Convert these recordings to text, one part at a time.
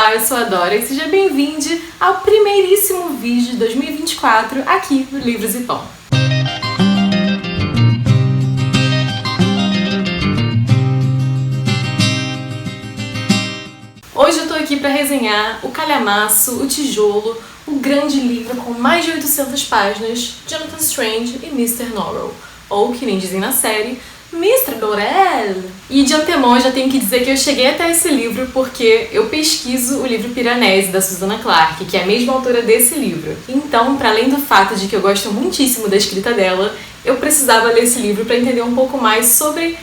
Olá, eu sou a Dora e seja bem-vindo ao primeiríssimo vídeo de 2024 aqui no Livros e Pão. Hoje eu tô aqui para resenhar o calhamaço, o tijolo, o grande livro com mais de 800 páginas, Jonathan Strange e Mr. Norrell, ou que nem dizem na série, Mr. Norrell. E de antemão eu já tenho que dizer que eu cheguei até esse livro porque eu pesquiso o livro Piranesi, da Susanna Clarke, que é a mesma autora desse livro. Então, para além do fato de que eu gosto muitíssimo da escrita dela, eu precisava ler esse livro para entender um pouco mais sobre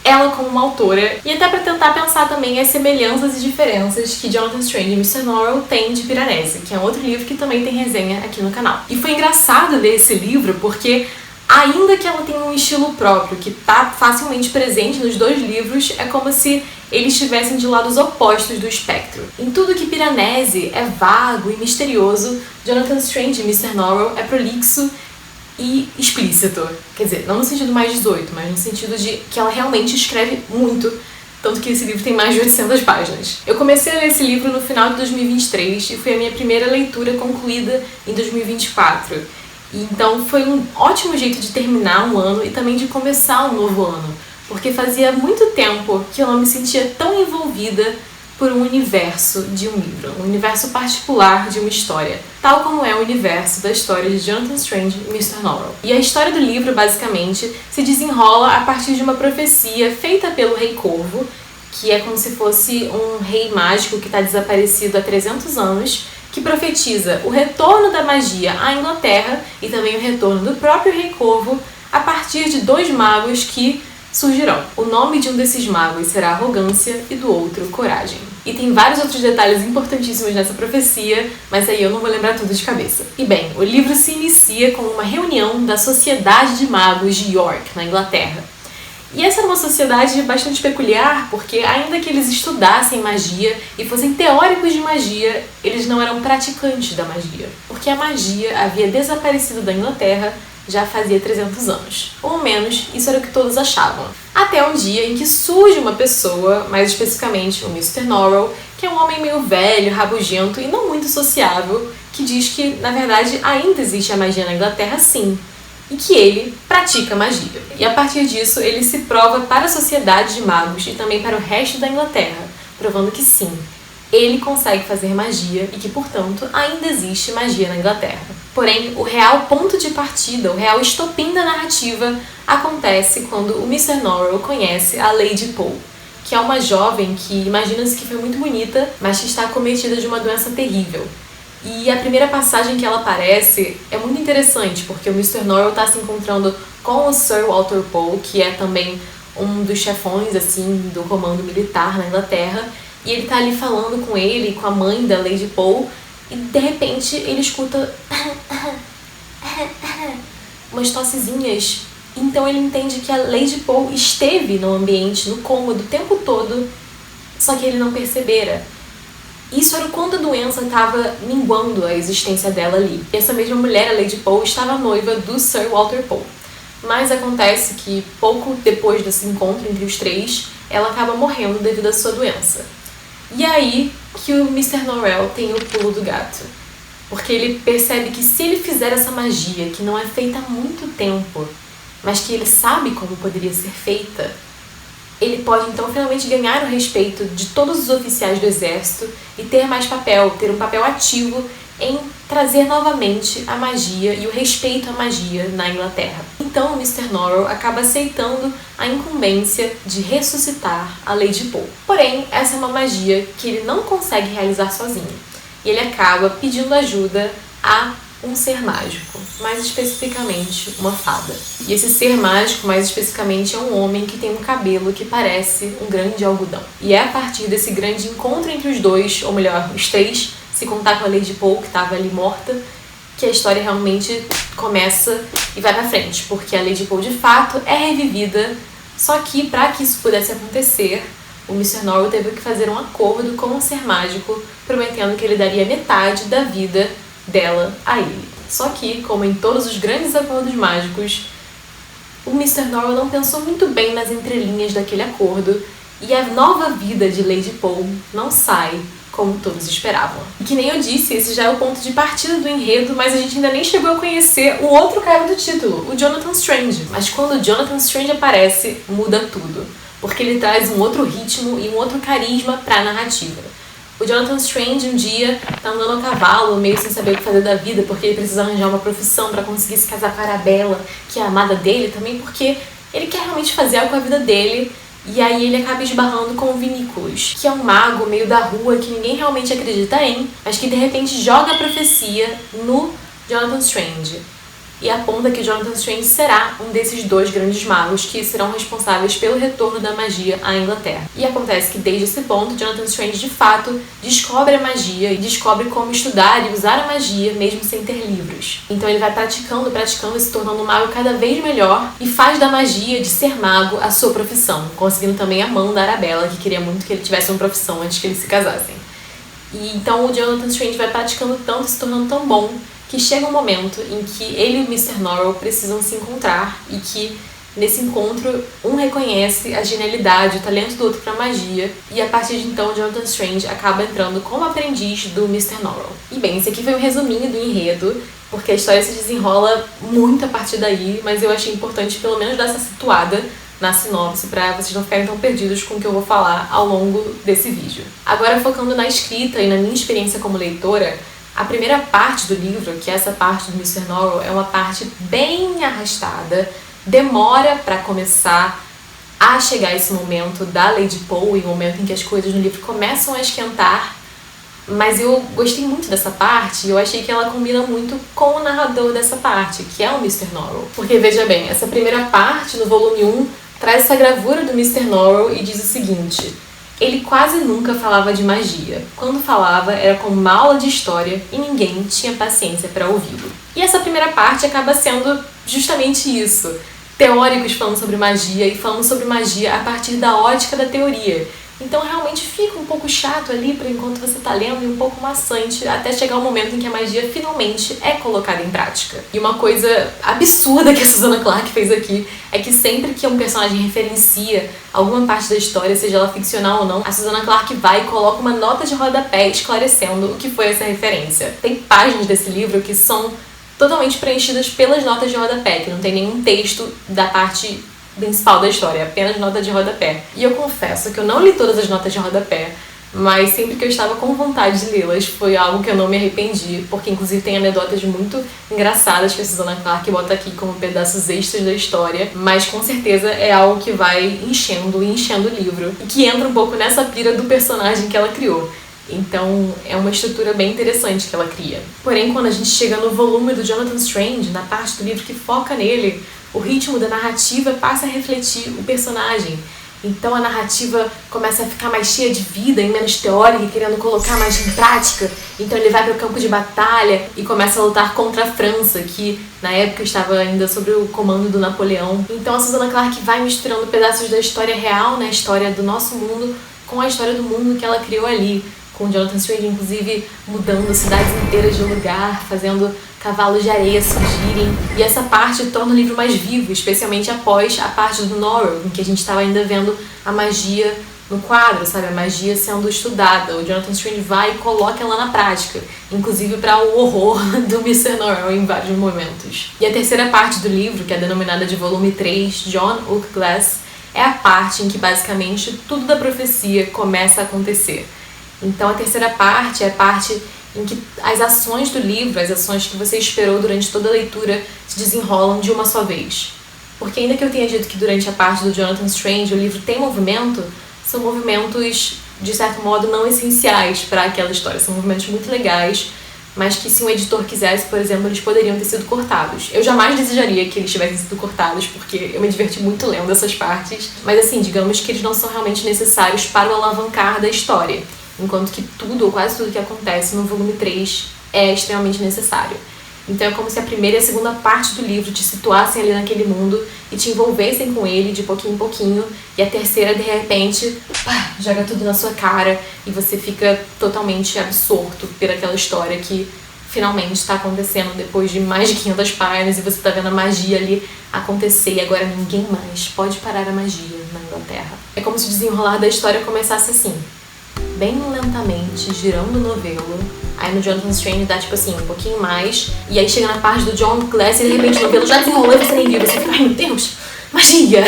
ela como uma autora e até para tentar pensar também as semelhanças e diferenças que Jonathan Strange e Mr. Norrell têm de Piranesi, que é um outro livro que também tem resenha aqui no canal. E foi engraçado ler esse livro porque, ainda que ela tenha um estilo próprio que está facilmente presente nos dois livros, é como se eles estivessem de lados opostos do espectro. Em tudo que Piranesi é vago e misterioso, Jonathan Strange e Mr. Norrell é prolixo e explícito. Quer dizer, não no sentido mais 18, mas no sentido de que ela realmente escreve muito, tanto que esse livro tem mais de 800 páginas. Eu comecei a ler esse livro no final de 2023 e foi a minha primeira leitura concluída em 2024. Então foi um ótimo jeito de terminar um ano e também de começar um novo ano, porque fazia muito tempo que eu não me sentia tão envolvida por um universo de um livro, um universo particular de uma história, tal como é o universo da história de Jonathan Strange e Mr. Norrell. E a história do livro, basicamente, se desenrola a partir de uma profecia feita pelo Rei Corvo, que é como se fosse um rei mágico que está desaparecido há 300 anos, que profetiza o retorno da magia à Inglaterra e também o retorno do próprio Rei Corvo a partir de dois magos que surgirão. O nome de um desses magos será Arrogância e do outro Coragem. E tem vários outros detalhes importantíssimos nessa profecia, mas aí eu não vou lembrar tudo de cabeça. E bem, o livro se inicia com uma reunião da Sociedade de Magos de York, na Inglaterra. E essa era uma sociedade bastante peculiar, porque ainda que eles estudassem magia e fossem teóricos de magia, eles não eram praticantes da magia, porque a magia havia desaparecido da Inglaterra já fazia 300 anos. Ou ao menos, isso era o que todos achavam. Até um dia em que surge uma pessoa, mais especificamente o Mr. Norrell, que é um homem meio velho, rabugento e não muito sociável, que diz que, na verdade, ainda existe a magia na Inglaterra, sim, e que ele pratica magia. E a partir disso, ele se prova para a sociedade de magos e também para o resto da Inglaterra, provando que sim, ele consegue fazer magia e que, portanto, ainda existe magia na Inglaterra. Porém, o real ponto de partida, o real estopim da narrativa, acontece quando o Mr. Norrell conhece a Lady Pole, que é uma jovem que imagina-se que foi muito bonita, mas que está acometida de uma doença terrível. E a primeira passagem que ela aparece é muito interessante, porque o Mr. Norrell está se encontrando com o Sir Walter Pole, que é também um dos chefões assim, do comando militar na Inglaterra, e ele tá ali falando com ele, com a mãe da Lady Pole, e de repente ele escuta umas tossezinhas. Então ele entende que a Lady Pole esteve no ambiente, no cômodo, o tempo todo, só que ele não percebera. Isso era quando a doença estava minguando a existência dela ali. Essa mesma mulher, a Lady Pole, estava noiva do Sir Walter Pole. Mas acontece que pouco depois desse encontro entre os três, ela acaba morrendo devido à sua doença. E aí que o Mr. Norrell tem o pulo do gato. Porque ele percebe que se ele fizer essa magia, que não é feita há muito tempo, mas que ele sabe como poderia ser feita, ele pode então finalmente ganhar o respeito de todos os oficiais do exército e ter mais papel, ter um papel ativo em trazer novamente a magia e o respeito à magia na Inglaterra. Então o Mr. Norrell acaba aceitando a incumbência de ressuscitar a Lady Pole. Porém, essa é uma magia que ele não consegue realizar sozinho. E ele acaba pedindo ajuda a um ser mágico, mais especificamente uma fada. E esse ser mágico, mais especificamente, é um homem que tem um cabelo que parece um grande algodão. E é a partir desse grande encontro entre os dois, ou melhor, os três, se contar com a Lady Pole, que estava ali morta, que a história realmente começa e vai pra frente, porque a Lady Pole de fato é revivida, só que para que isso pudesse acontecer, o Mr. Norrell teve que fazer um acordo com o ser mágico, prometendo que ele daria metade da vida dela a ele. Só que, como em todos os grandes acordos mágicos, o Mr. Norrell não pensou muito bem nas entrelinhas daquele acordo, e a nova vida de Lady Pole não sai como todos esperavam. E que nem eu disse, esse já é o ponto de partida do enredo, mas a gente ainda nem chegou a conhecer o outro cara do título, o Jonathan Strange. Mas quando o Jonathan Strange aparece, muda tudo, porque ele traz um outro ritmo e um outro carisma pra narrativa. O Jonathan Strange um dia tá andando a cavalo, meio sem saber o que fazer da vida, porque ele precisa arranjar uma profissão pra conseguir se casar com a Arabella, que é a amada dele, também porque ele quer realmente fazer algo com a vida dele. E aí ele acaba esbarrando com o Vinnícolas, que é um mago meio da rua que ninguém realmente acredita em, mas que de repente joga a profecia no Jonathan Strange. E aponta que Jonathan Strange será um desses dois grandes magos que serão responsáveis pelo retorno da magia à Inglaterra. E acontece que desde esse ponto, Jonathan Strange de fato descobre a magia e descobre como estudar e usar a magia mesmo sem ter livros. Então ele vai praticando e se tornando um mago cada vez melhor e faz da magia de ser mago a sua profissão, conseguindo também a mão da Arabella, que queria muito que ele tivesse uma profissão antes que eles se casassem. E então o Jonathan Strange vai praticando tanto e se tornando tão bom que chega um momento em que ele e o Mr. Norrell precisam se encontrar e que, nesse encontro, um reconhece a genialidade, o talento do outro para magia, e a partir de então, Jonathan Strange acaba entrando como aprendiz do Mr. Norrell. E bem, esse aqui foi um resuminho do enredo, porque a história se desenrola muito a partir daí, mas eu achei importante pelo menos dar essa situada na sinopse, para vocês não ficarem tão perdidos com o que eu vou falar ao longo desse vídeo. Agora, focando na escrita e na minha experiência como leitora, a primeira parte do livro, que é essa parte do Mr. Norrell, é uma parte bem arrastada, demora para começar a chegar esse momento da Lady Poe, e o momento em que as coisas no livro começam a esquentar, mas eu gostei muito dessa parte e eu achei que ela combina muito com o narrador dessa parte, que é o Mr. Norrell. Porque, veja bem, essa primeira parte, no volume 1, traz essa gravura do Mr. Norrell e diz o seguinte: ele quase nunca falava de magia. Quando falava, era como uma aula de história e ninguém tinha paciência para ouvi-lo. E essa primeira parte acaba sendo justamente isso. Teóricos falando sobre magia e falando sobre magia a partir da ótica da teoria. Então realmente fica um pouco chato ali para enquanto você tá lendo e um pouco maçante até chegar o momento em que a magia finalmente é colocada em prática. E uma coisa absurda que a Susanna Clarke fez aqui é que sempre que um personagem referencia alguma parte da história, seja ela ficcional ou não, a Susanna Clarke vai e coloca uma nota de rodapé esclarecendo o que foi essa referência. Tem páginas desse livro que são totalmente preenchidas pelas notas de rodapé, que não tem nenhum texto da parte principal da história, apenas nota de rodapé. E eu confesso que eu não li todas as notas de rodapé, mas sempre que eu estava com vontade de lê-las foi algo que eu não me arrependi, porque inclusive tem anedotas muito engraçadas que a Susanna Clarke bota aqui como pedaços extras da história, mas com certeza é algo que vai enchendo e enchendo o livro, e que entra um pouco nessa pira do personagem que ela criou. Então é uma estrutura bem interessante que ela cria. Porém, quando a gente chega no volume do Jonathan Strange, na parte do livro que foca nele, o ritmo da narrativa passa a refletir o personagem. Então a narrativa começa a ficar mais cheia de vida e menos teórica e querendo colocar mais em prática. Então ele vai para o campo de batalha e começa a lutar contra a França, que na época estava ainda sob o comando do Napoleão. Então a Susanna Clarke vai misturando pedaços da história real, né, a história do nosso mundo, com a história do mundo que ela criou ali, com o Jonathan Strange, inclusive, mudando cidades inteiras de lugar, fazendo cavalos de areia surgirem. E essa parte torna o livro mais vivo, especialmente após a parte do Norrell, em que a gente estava ainda vendo a magia no quadro, sabe? A magia sendo estudada. O Jonathan Strange vai e coloca ela na prática, inclusive para o horror do Mr. Norrell em vários momentos. E a terceira parte do livro, que é denominada de volume 3, John Oak Glass, é a parte em que basicamente tudo da profecia começa a acontecer. Então a terceira parte é a parte em que as ações do livro, as ações que você esperou durante toda a leitura, se desenrolam de uma só vez. Porque ainda que eu tenha dito que durante a parte do Jonathan Strange o livro tem movimento, são movimentos, de certo modo, não essenciais para aquela história. São movimentos muito legais, mas que se um editor quisesse, por exemplo, eles poderiam ter sido cortados. Eu jamais desejaria que eles tivessem sido cortados, porque eu me diverti muito lendo essas partes. Mas assim, digamos que eles não são realmente necessários para o alavancar da história. Enquanto que tudo, ou quase tudo que acontece no volume 3 é extremamente necessário. Então é como se a primeira e a segunda parte do livro te situassem ali naquele mundo e te envolvessem com ele de pouquinho em pouquinho, e a terceira, de repente, pá, joga tudo na sua cara e você fica totalmente absorto por aquela história que finalmente está acontecendo depois de mais de 500 páginas, e você está vendo a magia ali acontecer e agora ninguém mais pode parar a magia na Inglaterra. É como se o desenrolar da história começasse assim: bem lentamente, girando o novelo. Aí no Jonathan Strange dá tipo assim, um pouquinho mais. E aí chega na parte do John Glass e de repente o novelo já desenrolou e você nem viu. Você fica, ai meu Deus, magia!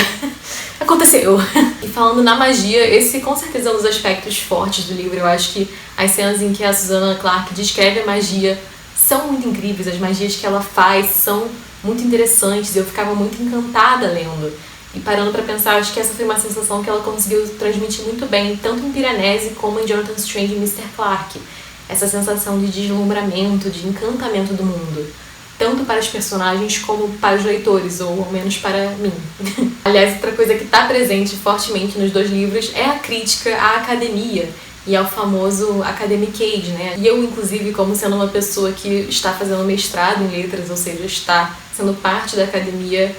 Aconteceu! E falando na magia, esse com certeza é um dos aspectos fortes do livro. Eu acho que as cenas em que a Susanna Clarke descreve a magia são muito incríveis. As magias que ela faz são muito interessantes. Eu ficava muito encantada lendo. E parando pra pensar, acho que essa foi uma sensação que ela conseguiu transmitir muito bem, tanto em Piranesi como em Jonathan Strange e Mr. Clarke. Essa sensação de deslumbramento, de encantamento do mundo. Tanto para os personagens como para os leitores, ou ao menos para mim. Aliás, outra coisa que está presente fortemente nos dois livros é a crítica à academia e ao famoso academic age, né? E eu, inclusive, como sendo uma pessoa que está fazendo mestrado em letras, ou seja, está sendo parte da academia,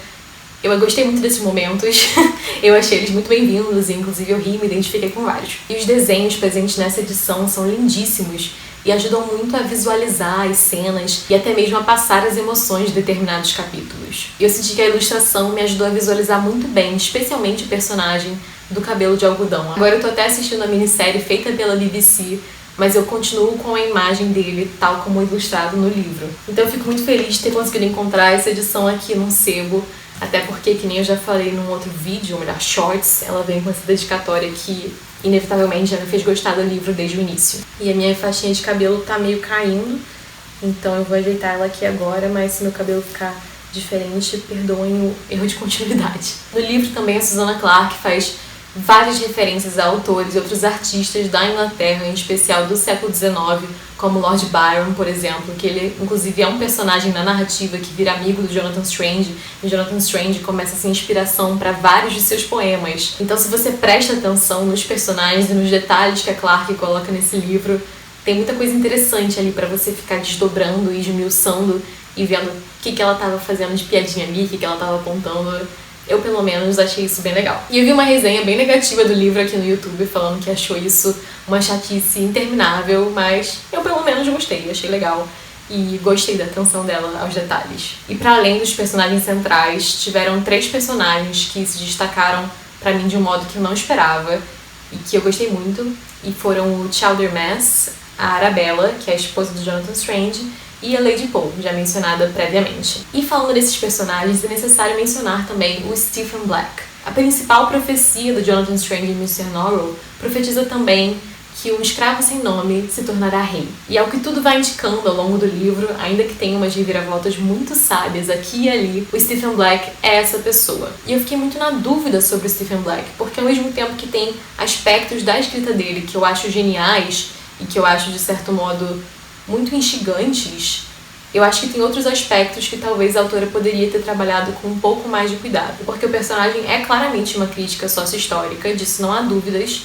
eu gostei muito desses momentos, eu achei eles muito bem-vindos e inclusive eu ri e me identifiquei com vários. E os desenhos presentes nessa edição são lindíssimos e ajudam muito a visualizar as cenas e até mesmo a passar as emoções de determinados capítulos. E eu senti que a ilustração me ajudou a visualizar muito bem, especialmente o personagem do cabelo de algodão. Agora eu tô até assistindo a minissérie feita pela BBC, mas eu continuo com a imagem dele tal como ilustrado no livro. Então eu fico muito feliz de ter conseguido encontrar essa edição aqui num sebo. Até porque, que nem eu já falei num outro vídeo, ou melhor, shorts, ela vem com essa dedicatória que inevitavelmente já me fez gostar do livro desde o início. E a minha faixinha de cabelo tá meio caindo, então eu vou ajeitar ela aqui agora, mas se meu cabelo ficar diferente, perdoem o erro de continuidade. No livro também a Susanna Clarke faz várias referências a autores e outros artistas da Inglaterra, em especial do século XIX, como Lord Byron, por exemplo, que ele inclusive é um personagem na narrativa que vira amigo do Jonathan Strange, e Jonathan Strange começa a ser inspiração para vários de seus poemas. Então, se você presta atenção nos personagens e nos detalhes que a Clarke coloca nesse livro, tem muita coisa interessante ali para você ficar desdobrando e esmiuçando e vendo o que ela estava fazendo de piadinha ali, o que ela estava apontando. Eu, pelo menos, achei isso bem legal. E eu vi uma resenha bem negativa do livro aqui no YouTube, falando que achou isso uma chatice interminável, mas eu, pelo menos, gostei, achei legal. E gostei da atenção dela aos detalhes. E para além dos personagens centrais, tiveram 3 personagens que se destacaram pra mim de um modo que eu não esperava e que eu gostei muito. E foram o Childermas, a Arabella, que é a esposa do Jonathan Strange, e a Lady Poe, já mencionada previamente. E falando desses personagens, é necessário mencionar também o Stephen Black. A principal profecia do Jonathan Strange e Mr. Norrell profetiza também que um escravo sem nome se tornará rei. E ao que tudo vai indicando ao longo do livro, ainda que tenha umas reviravoltas muito sábias aqui e ali, o Stephen Black é essa pessoa. E eu fiquei muito na dúvida sobre o Stephen Black, porque ao mesmo tempo que tem aspectos da escrita dele que eu acho geniais e que eu acho, de certo modo, muito instigantes, eu acho que tem outros aspectos que talvez a autora poderia ter trabalhado com um pouco mais de cuidado. Porque o personagem é claramente uma crítica sócio-histórica, disso não há dúvidas,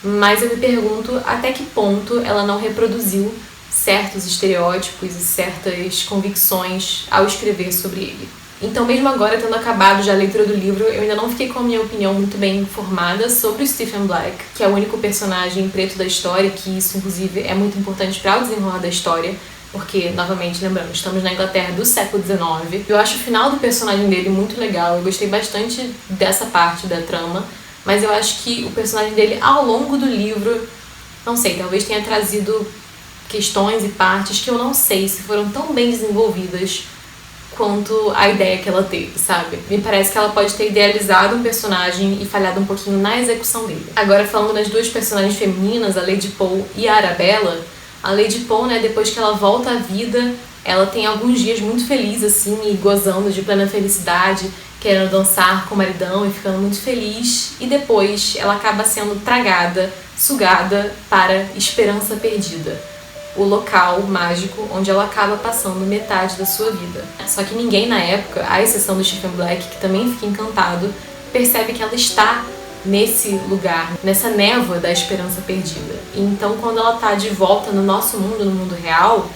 mas eu me pergunto até que ponto ela não reproduziu certos estereótipos e certas convicções ao escrever sobre ele. Então, mesmo agora, tendo acabado já a leitura do livro, eu ainda não fiquei com a minha opinião muito bem formada sobre o Stephen Black, que é o único personagem preto da história, que isso, inclusive, é muito importante para o desenrolar da história, porque, novamente, lembrando, estamos na Inglaterra do século XIX. Eu acho o final do personagem dele muito legal, eu gostei bastante dessa parte da trama, mas eu acho que o personagem dele, ao longo do livro, não sei, talvez tenha trazido questões e partes que eu não sei se foram tão bem desenvolvidas quanto a ideia que ela teve, sabe? Me parece que ela pode ter idealizado um personagem e falhado um pouquinho na execução dele. Agora, falando das duas personagens femininas, a Lady Poe e a Arabella, a Lady Poe, né, depois que ela volta à vida, ela tem alguns dias muito feliz, assim, e gozando de plena felicidade, querendo dançar com o maridão e ficando muito feliz, e depois ela acaba sendo tragada, sugada para Esperança Perdida, o local mágico onde ela acaba passando metade da sua vida. Só que ninguém na época, à exceção do Stephen Black, que também fica encantado, percebe que ela está nesse lugar, nessa névoa da esperança perdida. E então, quando ela tá de volta no nosso mundo, no mundo real,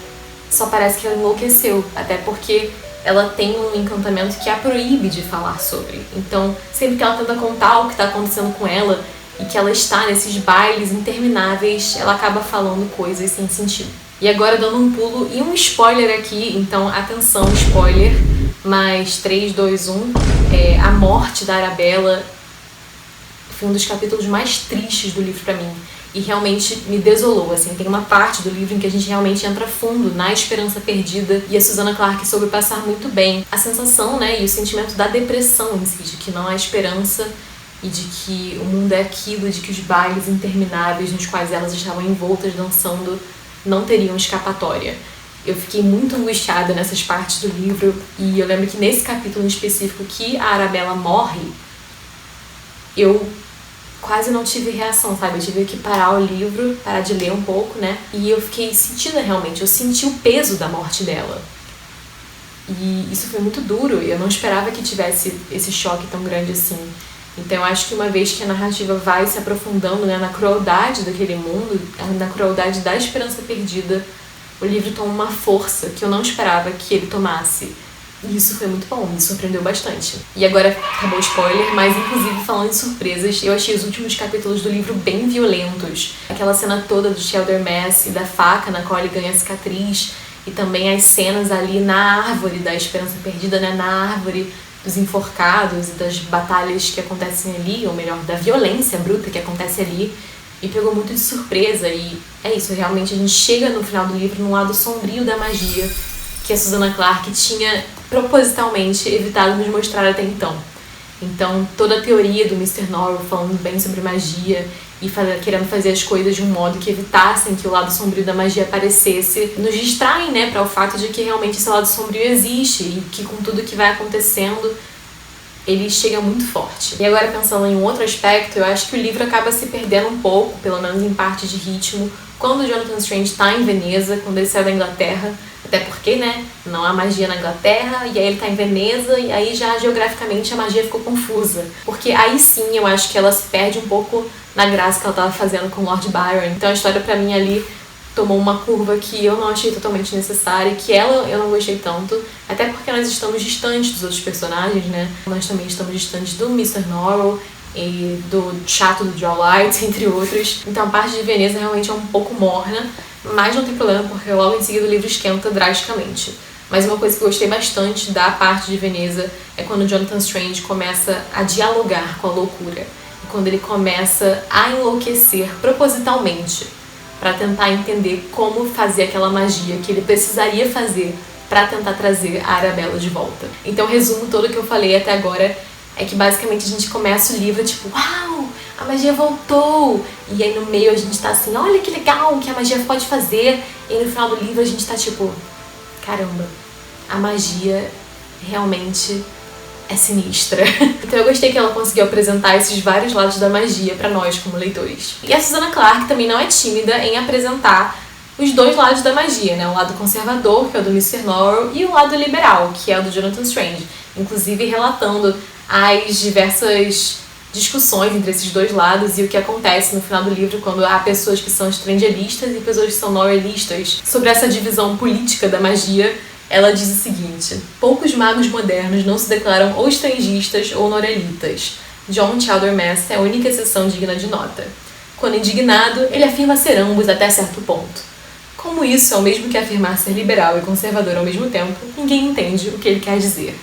só parece que ela enlouqueceu, até porque ela tem um encantamento que a proíbe de falar sobre. Então, sempre que ela tenta contar o que está acontecendo com ela e que ela está nesses bailes intermináveis, ela acaba falando coisas sem sentido. E agora, dando um pulo e um spoiler aqui, então atenção, spoiler, mas 3, 2, 1, a morte da Arabella foi um dos capítulos mais tristes do livro pra mim. e realmente me desolou, assim. Tem uma parte do livro em que a gente realmente entra fundo na esperança perdida e a Susanna Clarke soube passar muito bem a sensação, né, e o sentimento da depressão em si, de que não há esperança e de que o mundo é aquilo, de que os bailes intermináveis nos quais elas estavam envoltas dançando não teriam escapatória. Eu fiquei muito angustiada nessas partes do livro e eu lembro que nesse capítulo em específico que a Arabella morre, eu quase não tive reação, sabe? Eu tive que parar o livro, parar de ler um pouco, né? E eu fiquei sentida realmente, eu senti o peso da morte dela. E isso foi muito duro, e eu não esperava que tivesse esse choque tão grande assim. Então eu acho que uma vez que a narrativa vai se aprofundando, né, na crueldade daquele mundo, na crueldade da esperança perdida, o livro toma uma força que eu não esperava que ele tomasse. E isso foi muito bom, me surpreendeu bastante. E agora acabou o spoiler, mas inclusive falando em surpresas, eu achei os últimos capítulos do livro bem violentos. Aquela cena toda do Chaldermas e da faca na qual ele ganha a cicatriz, e também as cenas ali na árvore da esperança perdida, né, na árvore dos enforcados e das batalhas que acontecem ali, ou melhor, da violência bruta que acontece ali, me pegou muito de surpresa. E é isso, realmente a gente chega no final do livro num lado sombrio da magia que a Susanna Clarke tinha propositalmente evitado nos mostrar até então. Então toda a teoria do Mr. Norrell falando bem sobre magia e querendo fazer as coisas de um modo que evitassem que o lado sombrio da magia aparecesse, nos distraem, né, para o fato de que realmente esse lado sombrio existe e que com tudo que vai acontecendo ele chega muito forte. E agora pensando em um outro aspecto, eu acho que o livro acaba se perdendo um pouco, pelo menos em parte de ritmo, quando o Jonathan Strange está em Veneza, quando ele sai da Inglaterra, até porque, né, não há magia na Inglaterra, e aí ele tá em Veneza, e aí já geograficamente a magia ficou confusa. Porque aí sim eu acho que ela se perde um pouco na graça que ela tava fazendo com o Lord Byron. Então a história pra mim ali tomou uma curva que eu não achei totalmente necessária, e que eu não gostei tanto, até porque nós estamos distantes dos outros personagens, né? Nós também estamos distantes do Mr. Norrell e do chato do Joe Light, entre outros. Então a parte de Veneza realmente é um pouco morna, mas não tem problema porque logo em seguida o livro esquenta drasticamente. Mas uma coisa que eu gostei bastante da parte de Veneza é quando o Jonathan Strange começa a dialogar com a loucura, e quando ele começa a enlouquecer propositalmente para tentar entender como fazer aquela magia que ele precisaria fazer para tentar trazer a Arabella de volta. Então o resumo todo que eu falei até agora é que basicamente a gente começa o livro tipo, uau, a magia voltou! E aí no meio a gente tá assim, olha que legal que a magia pode fazer. E aí no final do livro a gente tá tipo, caramba, a magia realmente é sinistra. Então eu gostei que ela conseguiu apresentar esses vários lados da magia pra nós como leitores. E a Susanna Clarke também não é tímida em apresentar os dois lados da magia, né? O lado conservador, que é o do Mr. Norrell, e o lado liberal, que é o do Jonathan Strange. Inclusive relatando as diversas discussões entre esses dois lados e o que acontece no final do livro quando há pessoas que são strangelistas e pessoas que são norrelistas. Sobre essa divisão política da magia, ela diz o seguinte: poucos magos modernos não se declaram ou estrangistas ou norelitas. John Chaldermas é a única exceção digna de nota. Quando indignado, ele afirma ser ambos até certo ponto. Como isso é o mesmo que afirmar ser liberal e conservador ao mesmo tempo, ninguém entende o que ele quer dizer.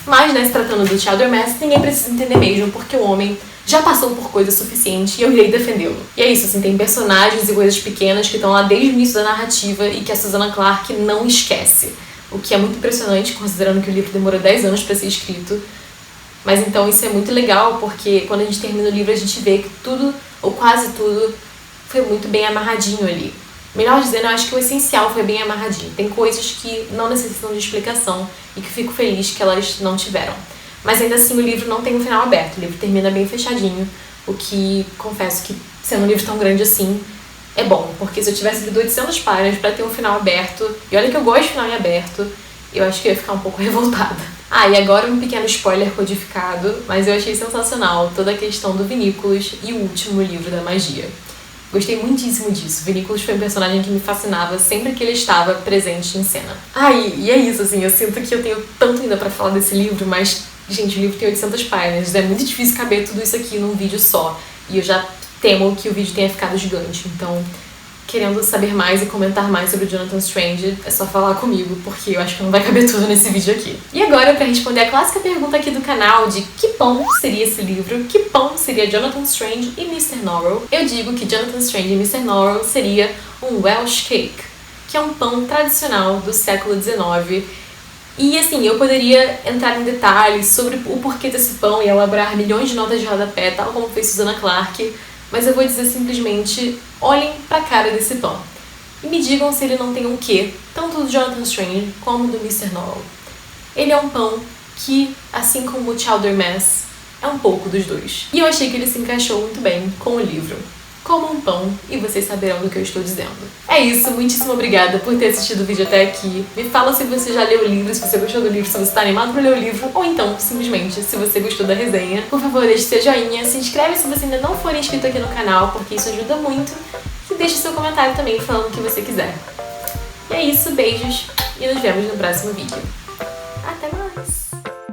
Mas, né, se tratando do Chaldermas, ninguém precisa entender mesmo, porque o homem já passou por coisa suficiente e eu irei defendê-lo. E é isso, assim, tem personagens e coisas pequenas que estão lá desde o início da narrativa e que a Susanna Clarke não esquece. O que é muito impressionante, considerando que o livro demorou 10 anos para ser escrito. Mas então isso é muito legal, porque quando a gente termina o livro a gente vê que tudo, ou quase tudo, foi muito bem amarradinho ali. Melhor dizendo, eu acho que o essencial foi bem amarradinho. Tem coisas que não necessitam de explicação e que fico feliz que elas não tiveram. Mas ainda assim o livro não tem um final aberto, o livro termina bem fechadinho, o que, confesso que, sendo um livro tão grande assim, é bom, porque se eu tivesse lido 800 páginas pra ter um final aberto, e olha que eu gosto de final em aberto, eu acho que eu ia ficar um pouco revoltada. Ah, e agora um pequeno spoiler codificado, mas eu achei sensacional toda a questão do Vinícolas e o último livro da magia. Gostei muitíssimo disso. Vinícolas foi um personagem que me fascinava sempre que ele estava presente em cena. Ah, e é isso, assim, eu sinto que eu tenho tanto ainda pra falar desse livro, mas, gente, o livro tem 800 páginas, é muito difícil caber tudo isso aqui num vídeo só, e eu já temo que o vídeo tenha ficado gigante, então querendo saber mais e comentar mais sobre Jonathan Strange, é só falar comigo, porque eu acho que não vai caber tudo nesse vídeo aqui. E agora, pra responder a clássica pergunta aqui do canal de que pão seria esse livro, que pão seria Jonathan Strange e Mr. Norrell, eu digo que Jonathan Strange e Mr. Norrell seria um Welsh Cake, que é um pão tradicional do século XIX. E assim, eu poderia entrar em detalhes sobre o porquê desse pão e elaborar milhões de notas de rodapé, tal como fez Susanna Clarke, mas eu vou dizer simplesmente, olhem pra cara desse pão e me digam se ele não tem um quê, tanto do Jonathan Strange como do Mr. Norrell. Ele é um pão que, assim como o Chowder Mess, é um pouco dos dois. E eu achei que ele se encaixou muito bem com o livro. Como um pão, e vocês saberão do que eu estou dizendo. É isso, muitíssimo obrigada por ter assistido o vídeo até aqui. Me fala se você já leu o livro, se você gostou do livro, se você está animado para ler o livro, ou então, simplesmente, se você gostou da resenha. Por favor, deixe seu joinha, se inscreve se você ainda não for inscrito aqui no canal, porque isso ajuda muito. E deixe seu comentário também falando o que você quiser. E é isso, beijos, e nos vemos no próximo vídeo.